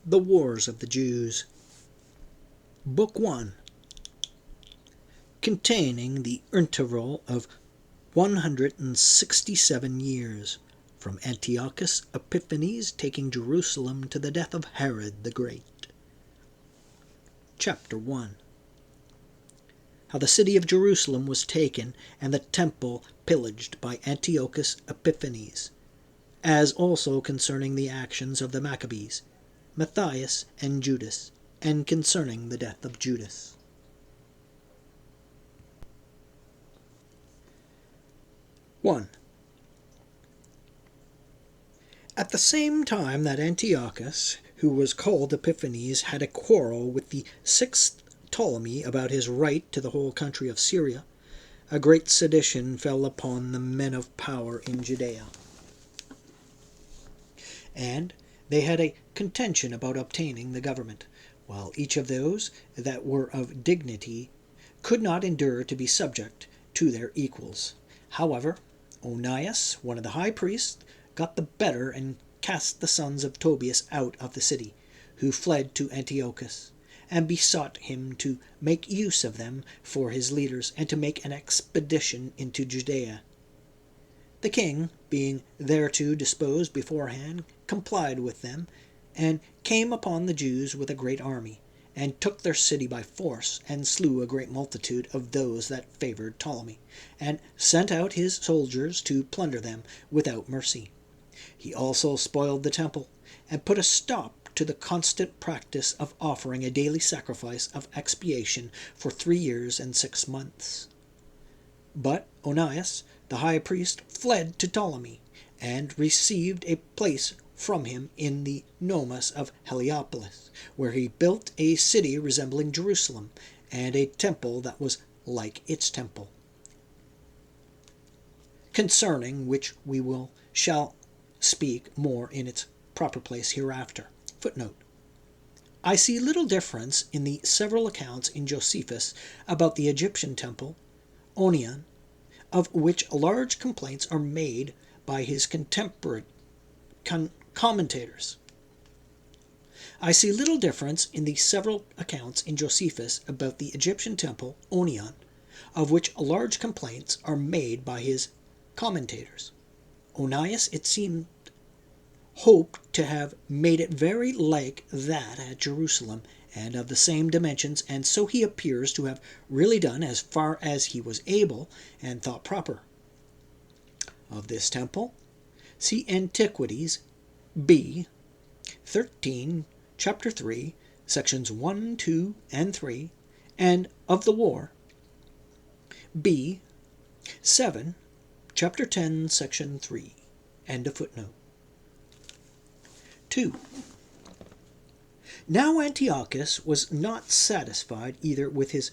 The Wars of the Jews. Book 1, containing the interval of 167 years, from Antiochus Epiphanes taking Jerusalem to the death of Herod the Great. Chapter 1. How the city of Jerusalem was taken and the temple pillaged by Antiochus Epiphanes, as also concerning the actions of the Maccabees, Matthias and Judas, and concerning the death of Judas. (1) At the same time that Antiochus, who was called Epiphanes, had a quarrel with the sixth Ptolemy about his right to the whole country of Syria, a great sedition fell upon the men of power in Judea, and they had a contention about obtaining the government, while each of those that were of dignity could not endure to be subject to their equals. However, Onias, one of the high priests, got the better and cast the sons of Tobias out of the city, who fled to Antiochus, and besought him to make use of them for his leaders, and to make an expedition into Judea. The king, being thereto disposed beforehand, complied with them, and came upon the Jews with a great army, and took their city by force, and slew a great multitude of those that favored Ptolemy, and sent out his soldiers to plunder them without mercy. He also spoiled the temple, and put a stop to the constant practice of offering a daily sacrifice of expiation for 3 years and 6 months. But Onias, the high priest, fled to Ptolemy, and received a place from him in the Nomus of Heliopolis, where he built a city resembling Jerusalem, and a temple that was like its temple, concerning which we shall speak more in its proper place hereafter. Footnote: I see little difference in the several accounts in Josephus about the Egyptian temple, Onion, of which large complaints are made by his contemporary commentators. I see little difference in the several accounts in Josephus about the Egyptian temple, Onion, of which large complaints are made by his commentators. Onias, it seemed, hoped to have made it very like that at Jerusalem, and of the same dimensions, and so he appears to have really done as far as he was able and thought proper. Of this temple, see Antiquities, B. 13, chapter 3, sections 1, 2, and 3, and of the war, B. 7, chapter 10, section 3, end of footnote. 2. Now Antiochus was not satisfied either with his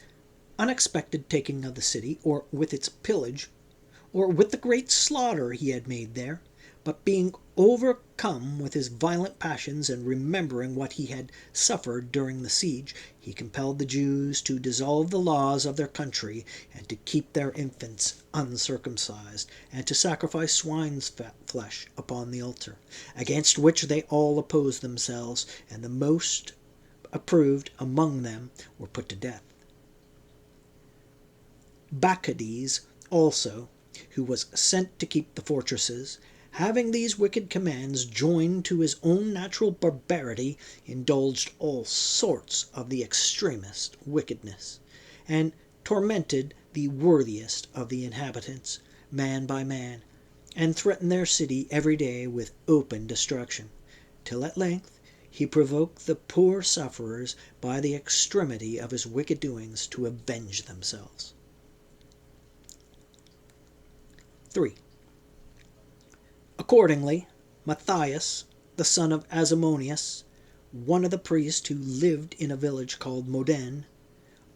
unexpected taking of the city, or with its pillage, or with the great slaughter he had made there, but being overcome with his violent passions, and remembering what he had suffered during the siege, he compelled the Jews to dissolve the laws of their country, and to keep their infants uncircumcised, and to sacrifice swine's flesh upon the altar, against which they all opposed themselves, and the most approved among them were put to death. Bacchides also, who was sent to keep the fortresses, having these wicked commands joined to his own natural barbarity, indulged all sorts of the extremest wickedness, and tormented the worthiest of the inhabitants, man by man, and threatened their city every day with open destruction, till at length he provoked the poor sufferers by the extremity of his wicked doings to avenge themselves. 3. Accordingly, Matthias, the son of Asamoneus, one of the priests who lived in a village called Modin,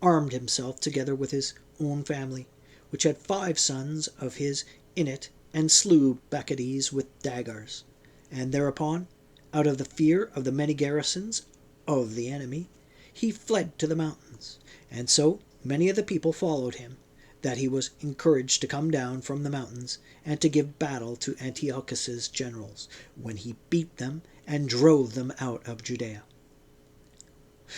armed himself together with his own family, which had 5 sons of his in it, and slew Bacchides with daggers. And thereupon, out of the fear of the many garrisons of the enemy, he fled to the mountains, and so many of the people followed him, that he was encouraged to come down from the mountains and to give battle to Antiochus's generals, when he beat them and drove them out of Judea.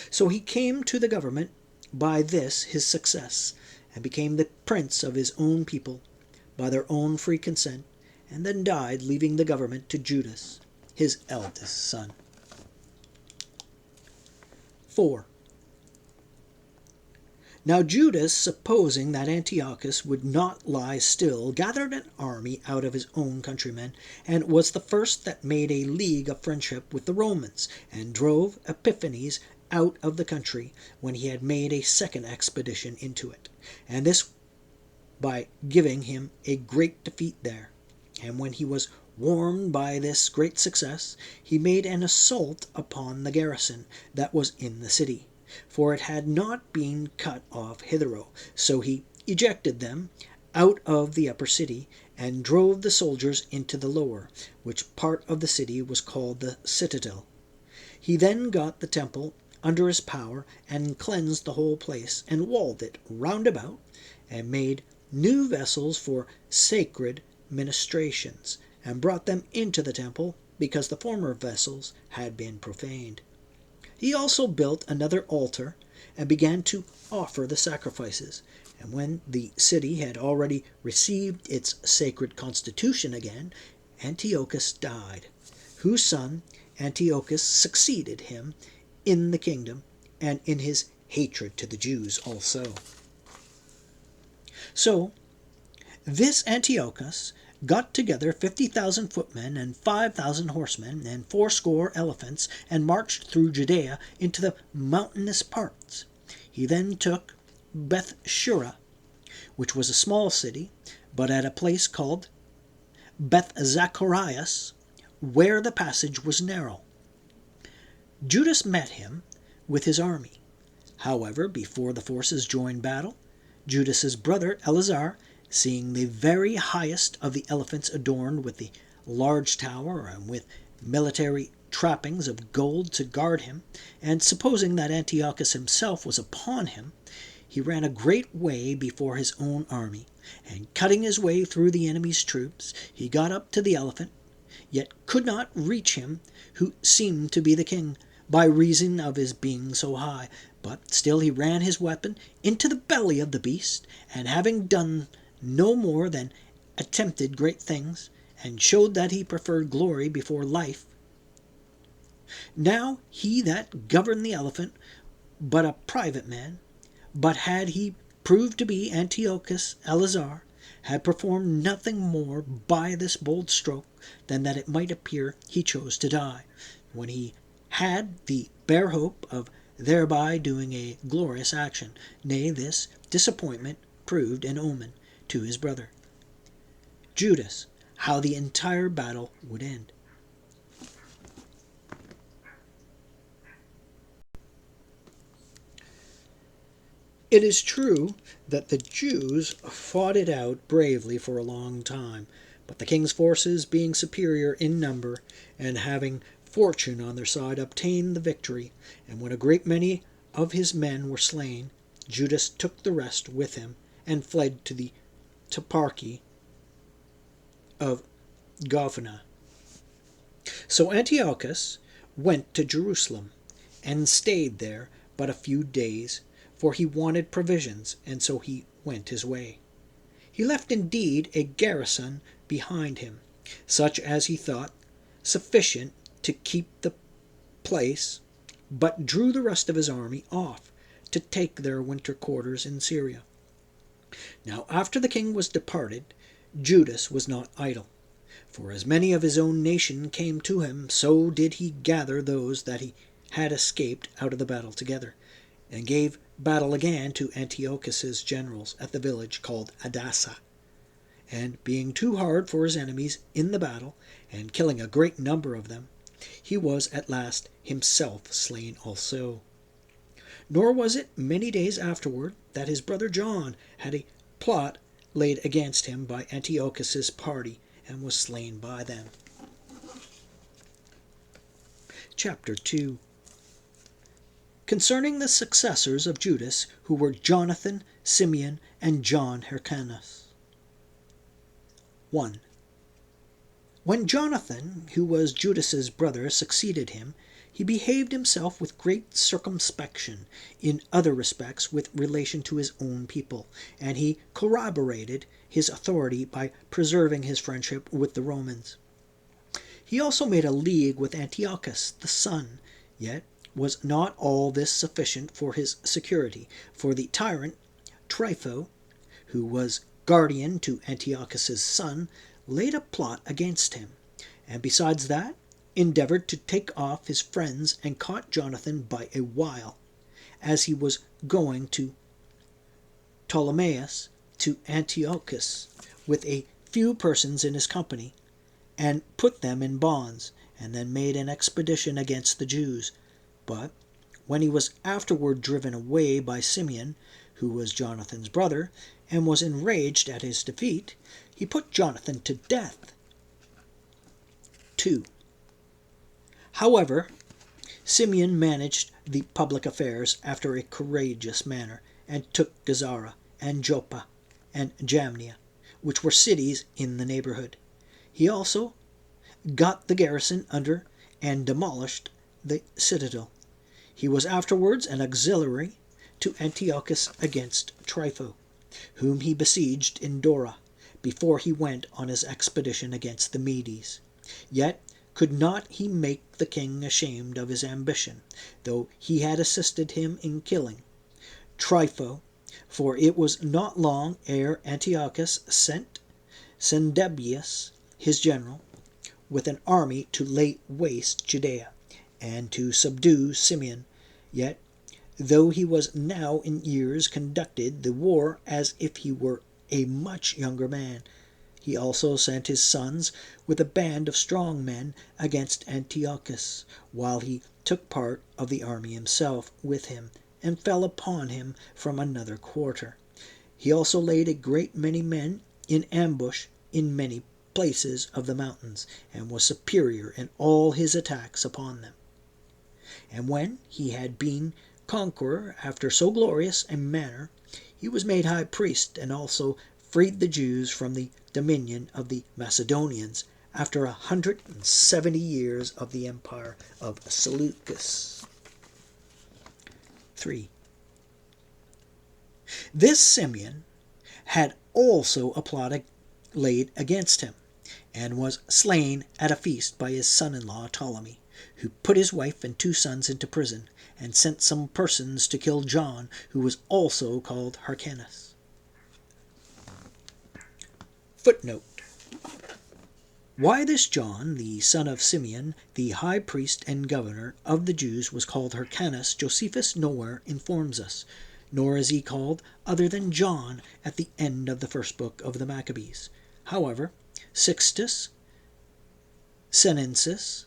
So he came to the government by this his success, and became the prince of his own people, by their own free consent, and then died, leaving the government to Judas, his eldest son. 4. Now Judas, supposing that Antiochus would not lie still, gathered an army out of his own countrymen, and was the first that made a league of friendship with the Romans, and drove Epiphanes out of the country, when he had made a second expedition into it, and this by giving him a great defeat there. And when he was warmed by this great success, he made an assault upon the garrison that was in the city, for it had not been cut off hitherto. So he ejected them out of the upper city, and drove the soldiers into the lower, which part of the city was called the citadel. He then got the temple under his power, and cleansed the whole place, and walled it round about, and made new vessels for sacred ministrations, and brought them into the temple, because the former vessels had been profaned. He also built another altar, and began to offer the sacrifices. And when the city had already received its sacred constitution again, Antiochus died, whose son Antiochus succeeded him in the kingdom, and in his hatred to the Jews also. So this Antiochus got together 50,000 footmen, and 5,000 horsemen, and 80 elephants, and marched through Judea into the mountainous parts. He then took Bethshura, which was a small city, but at a place called Beth-Zacharias, where the passage was narrow. Judas met him with his army. However, before the forces joined battle, Judas's brother Eleazar, seeing the very highest of the elephants adorned with the large tower and with military trappings of gold to guard him, and supposing that Antiochus himself was upon him, he ran a great way before his own army, and cutting his way through the enemy's troops, he got up to the elephant, yet could not reach him who seemed to be the king, by reason of his being so high. But still he ran his weapon into the belly of the beast, and having done no more than attempted great things, and showed that he preferred glory before life. Now he that governed the elephant but a private man, but had he proved to be Antiochus Eleazar, had performed nothing more by this bold stroke than that it might appear he chose to die, when he had the bare hope of thereby doing a glorious action. Nay, this disappointment proved an omen to his brother Judas how the entire battle would end. It is true that the Jews fought it out bravely for a long time, but the king's forces, being superior in number, and having fortune on their side, obtained the victory. And when a great many of his men were slain, Judas took the rest with him, and fled to the toparchy of Govna. So Antiochus went to Jerusalem, and stayed there but a few days, for he wanted provisions, and so he went his way. He left indeed a garrison behind him, such as he thought sufficient to keep the place, but drew the rest of his army off to take their winter quarters in Syria. Now after the king was departed, Judas was not idle, for as many of his own nation came to him, so did he gather those that he had escaped out of the battle together, and gave battle again to Antiochus's generals at the village called Adasa. And being too hard for his enemies in the battle, and killing a great number of them, he was at last himself slain also. Nor was it many days afterward that his brother John had a plot laid against him by Antiochus's party, and was slain by them. Chapter 2. Concerning the successors of Judas, who were Jonathan, Simeon, and John Hyrcanus. 1. When Jonathan, who was Judas's brother, succeeded him, He behaved himself with great circumspection in other respects with relation to his own people, and he corroborated his authority by preserving his friendship with the Romans. He also made a league with Antiochus the son, yet was not all this sufficient for his security, for the tyrant Trypho, who was guardian to Antiochus's son, laid a plot against him, and besides that, endeavored to take off his friends and caught Jonathan by a wile, as he was going to Ptolemais to Antiochus with a few persons in his company, and put them in bonds, and then made an expedition against the Jews. But when he was afterward driven away by Simeon, who was Jonathan's brother, and was enraged at his defeat, he put Jonathan to death. 2. However, Simeon managed the public affairs after a courageous manner, and took Gazara, and Joppa, and Jamnia, which were cities in the neighborhood. He also got the garrison under and demolished the citadel. He was afterwards an auxiliary to Antiochus against Trypho, whom he besieged in Dora, before he went on his expedition against the Medes. Yet could not he make the king ashamed of his ambition, though he had assisted him in killing Trypho, for it was not long ere Antiochus sent Cendebeus, his general, with an army to lay waste Judea, and to subdue Simeon. Yet, though he was now in years, conducted the war as if he were a much younger man. He also sent his sons with a band of strong men against Antiochus, while he took part of the army himself with him, and fell upon him from another quarter. He also laid a great many men in ambush in many places of the mountains, and was superior in all his attacks upon them. And when he had been conqueror after so glorious a manner, he was made high priest, and also freed the Jews from the dominion of the Macedonians after 170 years of the empire of Seleucus. 3. This Simeon had also a plot laid against him, and was slain at a feast by his son-in-law Ptolemy, who put his wife and 2 sons into prison, and sent some persons to kill John, who was also called Hyrcanus. Footnote: why this John, the son of Simeon, the high priest and governor of the Jews, was called Hyrcanus, Josephus nowhere informs us, nor is he called other than John at the end of the first book of the Maccabees. However, Sixtus Senensis,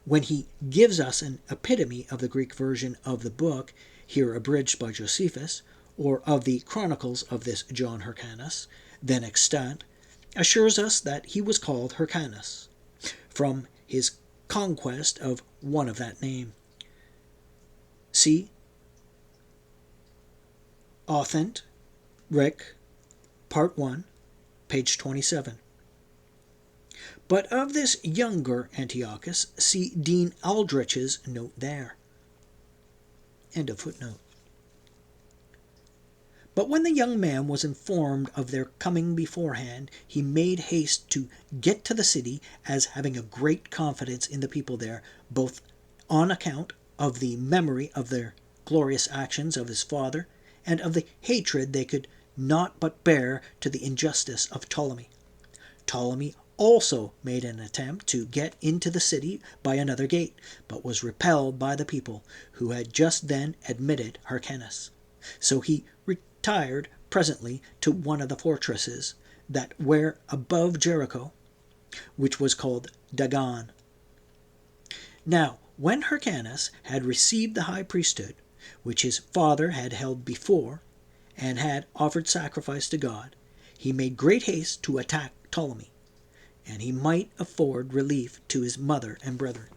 when he gives us an epitome of the Greek version of the book, here abridged by Josephus, or of the chronicles of this John Hyrcanus, then extant, assures us that he was called Hyrcanus, from his conquest of one of that name. See Authent, Rick, Part 1, page 27. But of this younger Antiochus, see Dean Aldrich's note there. End of footnote. But when the young man was informed of their coming beforehand, he made haste to get to the city, as having a great confidence in the people there, both on account of the memory of their glorious actions of his father, and of the hatred they could not but bear to the injustice of Ptolemy. Ptolemy also made an attempt to get into the city by another gate, but was repelled by the people, who had just then admitted Hyrcanus. So he retired presently to one of the fortresses that were above Jericho, which was called Dagon. Now, when Hyrcanus had received the high priesthood, which his father had held before, and had offered sacrifice to God, he made great haste to attack Ptolemy, and he might afford relief to his mother and brethren.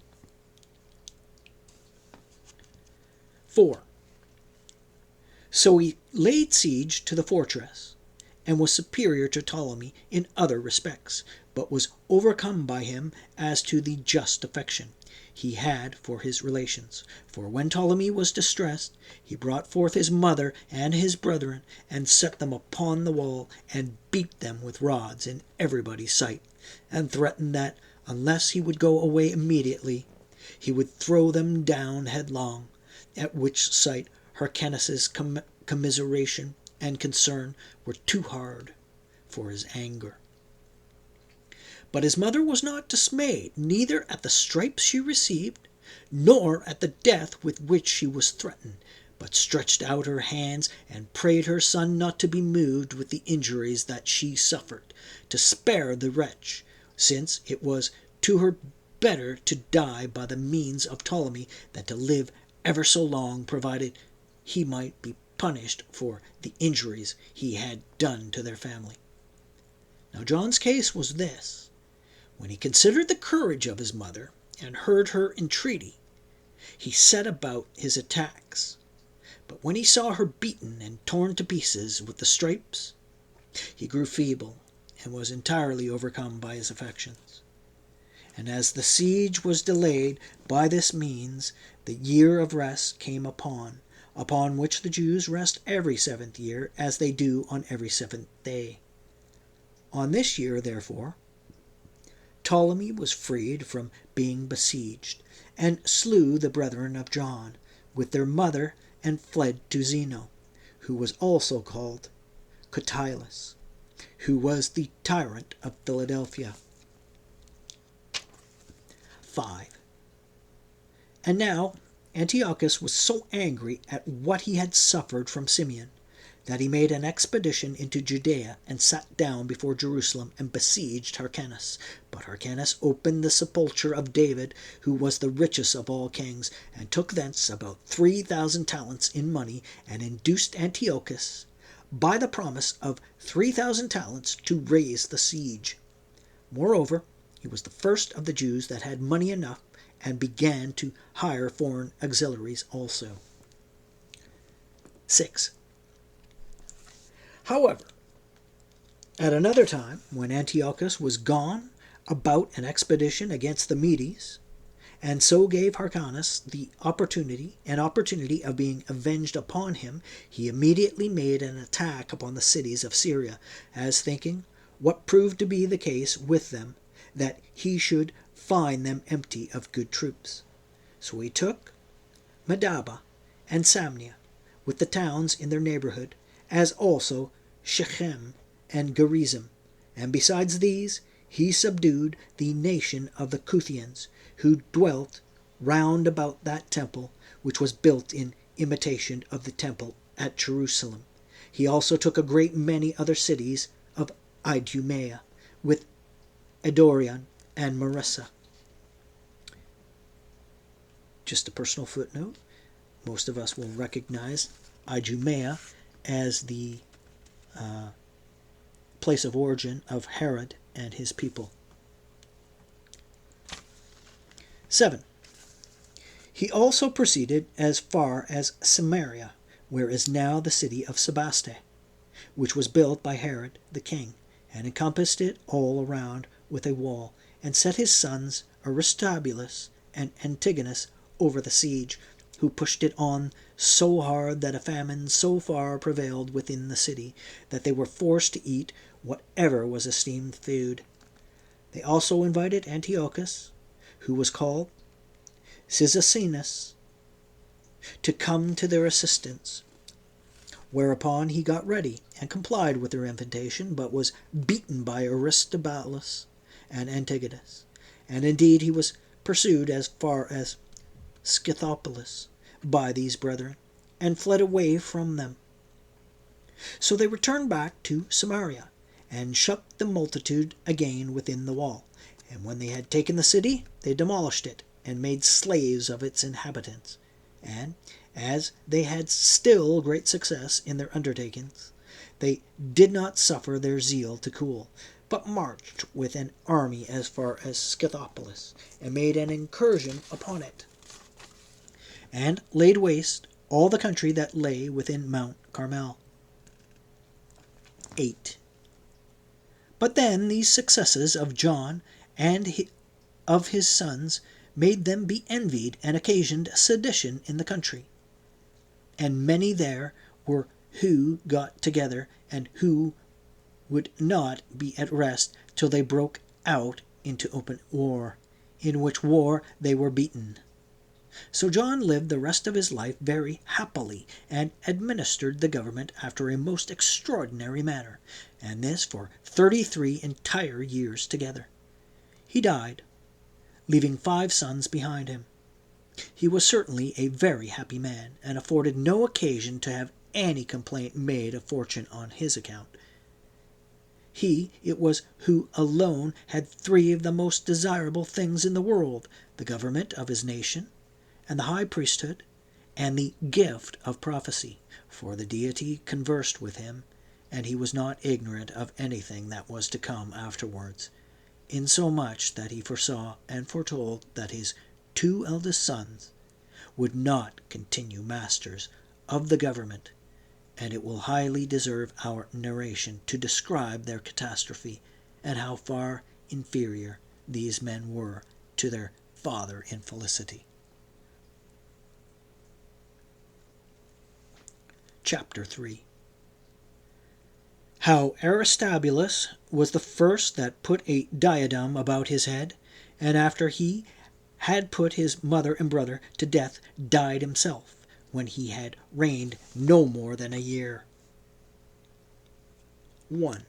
4. So he laid siege to the fortress, and was superior to Ptolemy in other respects, but was overcome by him as to the just affection he had for his relations. For when Ptolemy was distressed, he brought forth his mother and his brethren, and set them upon the wall, and beat them with rods in everybody's sight, and threatened that, unless he would go away immediately, he would throw them down headlong, at which sight Hyrcanus's commiseration and concern were too hard for his anger. But his mother was not dismayed, neither at the stripes she received, nor at the death with which she was threatened, but stretched out her hands and prayed her son not to be moved with the injuries that she suffered, to spare the wretch, since it was to her better to die by the means of Ptolemy than to live ever so long, provided he might be punished for the injuries he had done to their family. Now John's case was this. When he considered the courage of his mother, and heard her entreaty, he set about his attacks. But when he saw her beaten and torn to pieces with the stripes, he grew feeble, and was entirely overcome by his affections. And as the siege was delayed by this means, the year of rest came upon which the Jews rest every 7th year, as they do on every 7th day. On this year, therefore, Ptolemy was freed from being besieged, and slew the brethren of John with their mother, and fled to Zeno, who was also called Cotylus, who was the tyrant of Philadelphia. 5. And now Antiochus was so angry at what he had suffered from Simeon, that he made an expedition into Judea, and sat down before Jerusalem, and besieged Hyrcanus. But Hyrcanus opened the sepulchre of David, who was the richest of all kings, and took thence about 3,000 talents in money, and induced Antiochus, by the promise of 3,000 talents, to raise the siege. Moreover, he was the first of the Jews that had money enough, and began to hire foreign auxiliaries also. 6. However, at another time, when Antiochus was gone about an expedition against the Medes, and so gave Hyrcanus the opportunity of being avenged upon him, he immediately made an attack upon the cities of Syria, as thinking, what proved to be the case with them, that he should find them empty of good troops. So he took Medaba and Samnia, with the towns in their neighborhood, as also Shechem and Gerizim, and besides these he subdued the nation of the Cuthians, who dwelt round about that temple, which was built in imitation of the temple at Jerusalem. He also took a great many other cities of Idumea, with Edorion and Marissa. Just a personal footnote, most of us will recognize Idumea as the place of origin of Herod and his people. 7. He also proceeded as far as Samaria, where is now the city of Sebaste, which was built by Herod the king, and encompassed it all around with a wall, and set his sons Aristobulus and Antigonus over the siege, who pushed it on so hard that a famine so far prevailed within the city that they were forced to eat whatever was esteemed food. They also invited Antiochus, who was called Cyzicenus, to come to their assistance, whereupon he got ready and complied with their invitation, but was beaten by Aristobulus and Antigonus, and indeed he was pursued as far as Scythopolis by these brethren, and fled away from them. So they returned back to Samaria, and shut the multitude again within the wall. And when they had taken the city, they demolished it, and made slaves of its inhabitants. And as they had still great success in their undertakings, they did not suffer their zeal to cool, but marched with an army as far as Scythopolis, and made an incursion upon it, and laid waste all the country that lay within Mount Carmel. 8. But then these successes of John and of his sons made them be envied and occasioned sedition in the country. And many there were who got together and who would not be at rest till they broke out into open war, in which war they were beaten. So John lived the rest of his life very happily, and administered the government after a most extraordinary manner, and this for 33 entire years together. He died, leaving 5 sons behind him. He was certainly a very happy man, and afforded no occasion to have any complaint made of fortune on his account. He it was who alone had 3 of the most desirable things in the world: the government of his nation, and the high priesthood, and the gift of prophecy. For the deity conversed with him, and he was not ignorant of anything that was to come afterwards, insomuch that he foresaw and foretold that his 2 eldest sons would not continue masters of the government, and it will highly deserve our narration to describe their catastrophe, and how far inferior these men were to their father in felicity. Chapter 3. How Aristobulus was the first that put a diadem about his head, and after he had put his mother and brother to death, died himself, when he had reigned no more than a year. 1.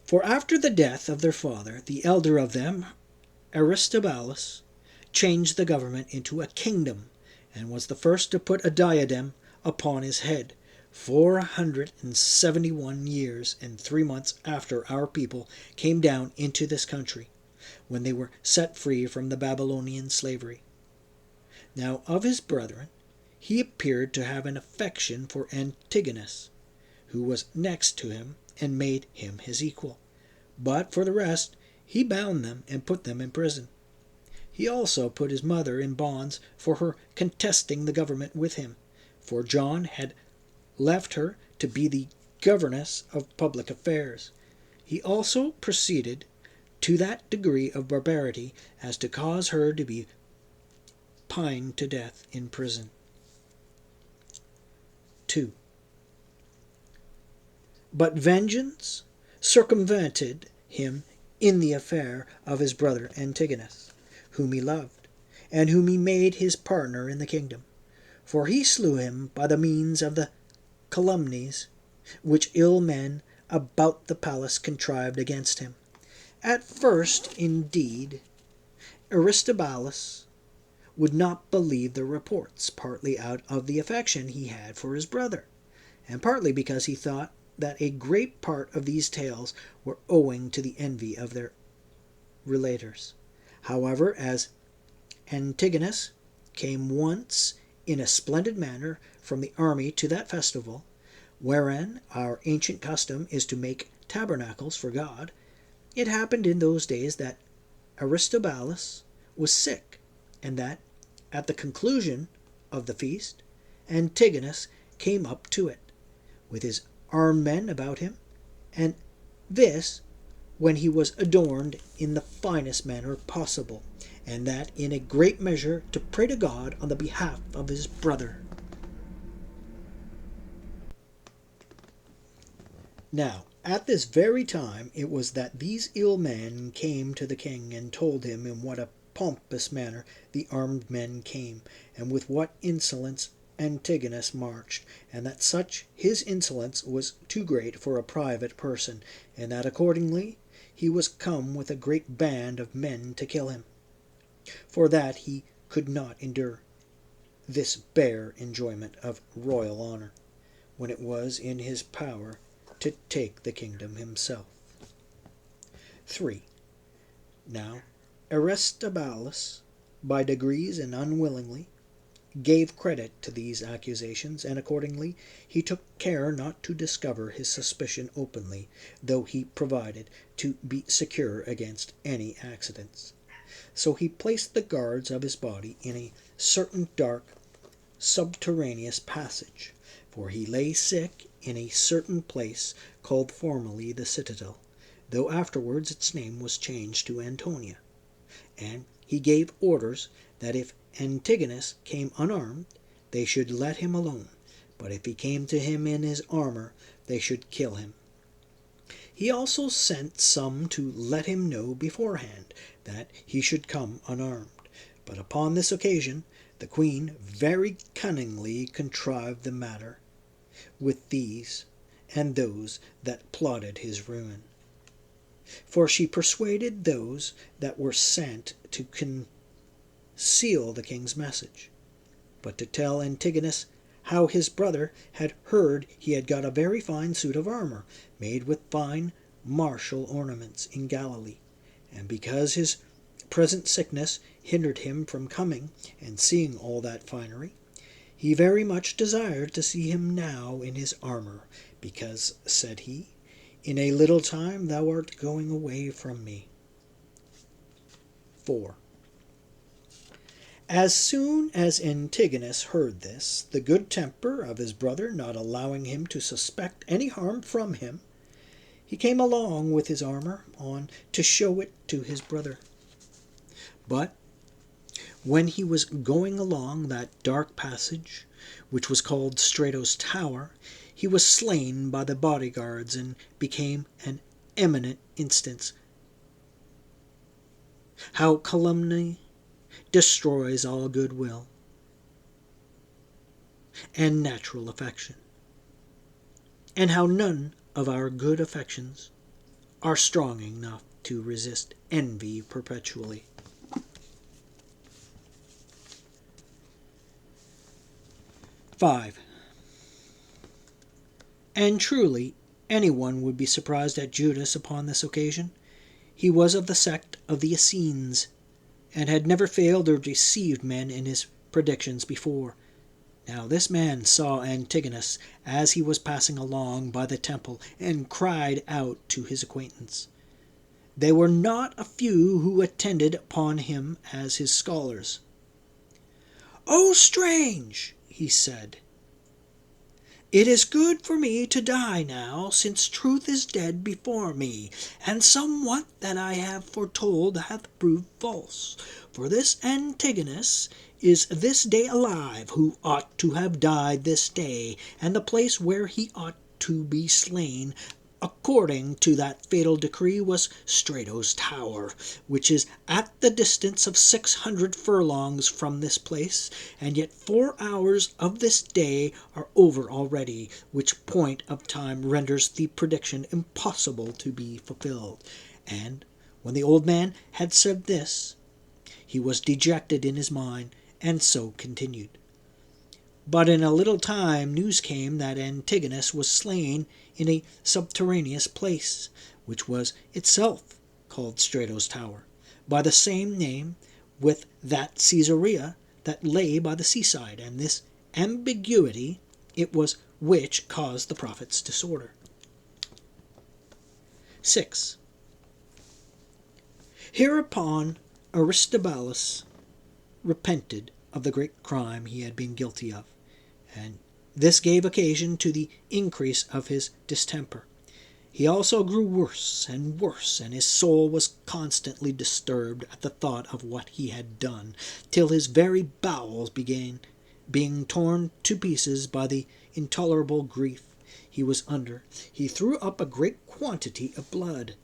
For after the death of their father, the elder of them, Aristobulus, changed the government into a kingdom, and was the first to put a diadem upon his head, 471 years and 3 months after our people came down into this country, when they were set free from the Babylonian slavery. Now of his brethren he appeared to have an affection for Antigonus, who was next to him, and made him his equal. But for the rest he bound them and put them in prison. He also put his mother in bonds for her contesting the government with him, for John had left her to be the governess of public affairs. He also proceeded to that degree of barbarity as to cause her to be pined to death in prison. 2. But vengeance circumvented him in the affair of his brother Antigonus, whom he loved, and whom he made his partner in the kingdom. For he slew him by the means of the calumnies which ill men about the palace contrived against him. At first, indeed, Aristobulus would not believe the reports, partly out of the affection he had for his brother, and partly because he thought that a great part of these tales were owing to the envy of their relators. However, as Antigonus came once in a splendid manner from the army to that festival, wherein our ancient custom is to make tabernacles for God, it happened in those days that Aristobulus was sick, and that, at the conclusion of the feast, Antigonus came up to it, with his armed men about him, and this when he was adorned in the finest manner possible, and that in a great measure to pray to God on the behalf of his brother. Now, at this very time it was that these ill men came to the king, and told him in what a pompous manner the armed men came, and with what insolence Antigonus marched, and that such his insolence was too great for a private person, and that accordingly he was come with a great band of men to kill him, for that he could not endure this bare enjoyment of royal honor, when it was in his power to take the kingdom himself. 3. Now Aristobulus, by degrees and unwillingly, gave credit to these accusations, and accordingly he took care not to discover his suspicion openly, though he provided to be secure against any accidents. So he placed the guards of his body in a certain dark subterraneous passage, for he lay sick in a certain place called formerly the Citadel, though afterwards its name was changed to Antonia. And he gave orders that if Antigonus came unarmed, they should let him alone, but if he came to him in his armor, they should kill him. He also sent some to let him know beforehand that he should come unarmed. But upon this occasion the queen very cunningly contrived the matter with these and those that plotted his ruin. For she persuaded those that were sent to conceal the king's message, but to tell Antigonus how his brother had heard he had got a very fine suit of armor, made with fine martial ornaments in Galilee, and because his present sickness hindered him from coming and seeing all that finery, he very much desired to see him now in his armor, because, said he, in a little time thou art going away from me. 4. As soon as Antigonus heard this, the good temper of his brother not allowing him to suspect any harm from him, he came along with his armor on to show it to his brother. But when he was going along that dark passage, which was called Strato's Tower, he was slain by the bodyguards and became an eminent instance how calumny destroys all goodwill and natural affection, and how none of our good affections are strong enough to resist envy perpetually. 5. And truly anyone would be surprised at Judas upon this occasion. He was of the sect of the Essenes, and had never failed or deceived men in his predictions before. Now this man saw Antigonus as he was passing along by the temple, and cried out to his acquaintance. They were not a few who attended upon him as his scholars. "O strange," he said, "it is good for me to die now, since truth is dead before me, and somewhat that I have foretold hath proved false. For this Antigonus is this day alive, who ought to have died this day, and the place where he ought to be slain, according to that fatal decree, was Strato's Tower, which is at the distance of 600 furlongs from this place, and yet 4 hours of this day are over already, which point of time renders the prediction impossible to be fulfilled." And when the old man had said this, he was dejected in his mind, and so continued. But in a little time news came that Antigonus was slain in a subterraneous place, which was itself called Strato's Tower, by the same name with that Caesarea that lay by the seaside, and this ambiguity it was which caused the prophet's disorder. 6. Hereupon Aristobulus repented of the great crime he had been guilty of, and this gave occasion to the increase of his distemper. He also grew worse, and his soul was constantly disturbed at the thought of what he had done, till his very bowels began being torn to pieces by the intolerable grief he was under. He threw up a great quantity of blood,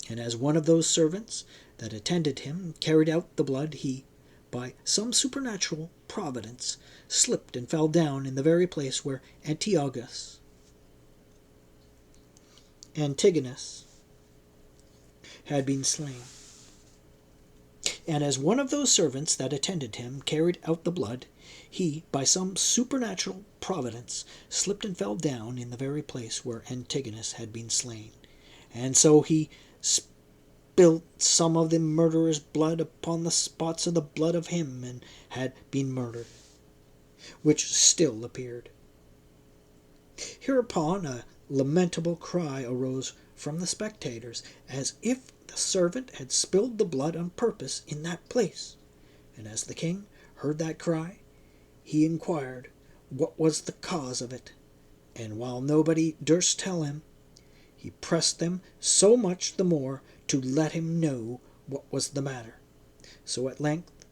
and as one of those servants that attended him carried out the blood, he, by some supernatural providence, slipped and fell down in the very place where Antigonus had been slain. And as one of those servants that attended him carried out the blood, he, by some supernatural providence, slipped and fell down in the very place where Antigonus had been slain. And so he spilt some of the murderer's blood upon the spots of the blood of him and had been murdered, which still appeared. Hereupon a lamentable cry arose from the spectators, as if the servant had spilled the blood on purpose in that place. And as the king heard that cry, he inquired what was the cause of it. And while nobody durst tell him, he pressed them so much the more to let him know what was the matter. So at length,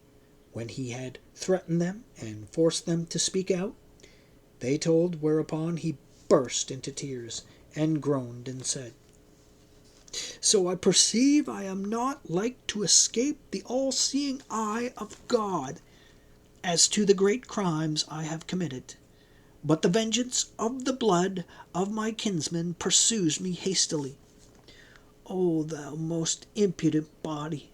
when he had threatened them and forced them to speak out, they told, whereupon he burst into tears, and groaned, and said, "So I perceive I am not like to escape the all-seeing eye of God as to the great crimes I have committed, but the vengeance of the blood of my kinsman pursues me hastily. O thou most impudent body,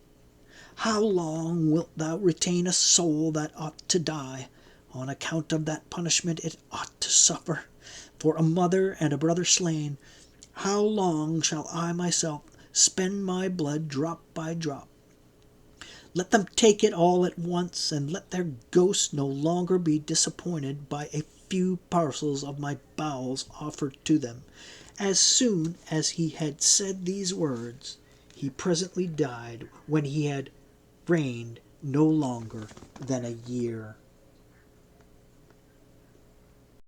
how long wilt thou retain a soul that ought to die, on account of that punishment it ought to suffer, for a mother and a brother slain? How long shall I myself spend my blood drop by drop? Let them take it all at once, and let their ghosts no longer be disappointed by a few parcels of my bowels offered to them." As soon as he had said these words, he presently died, when he had reigned no longer than a year.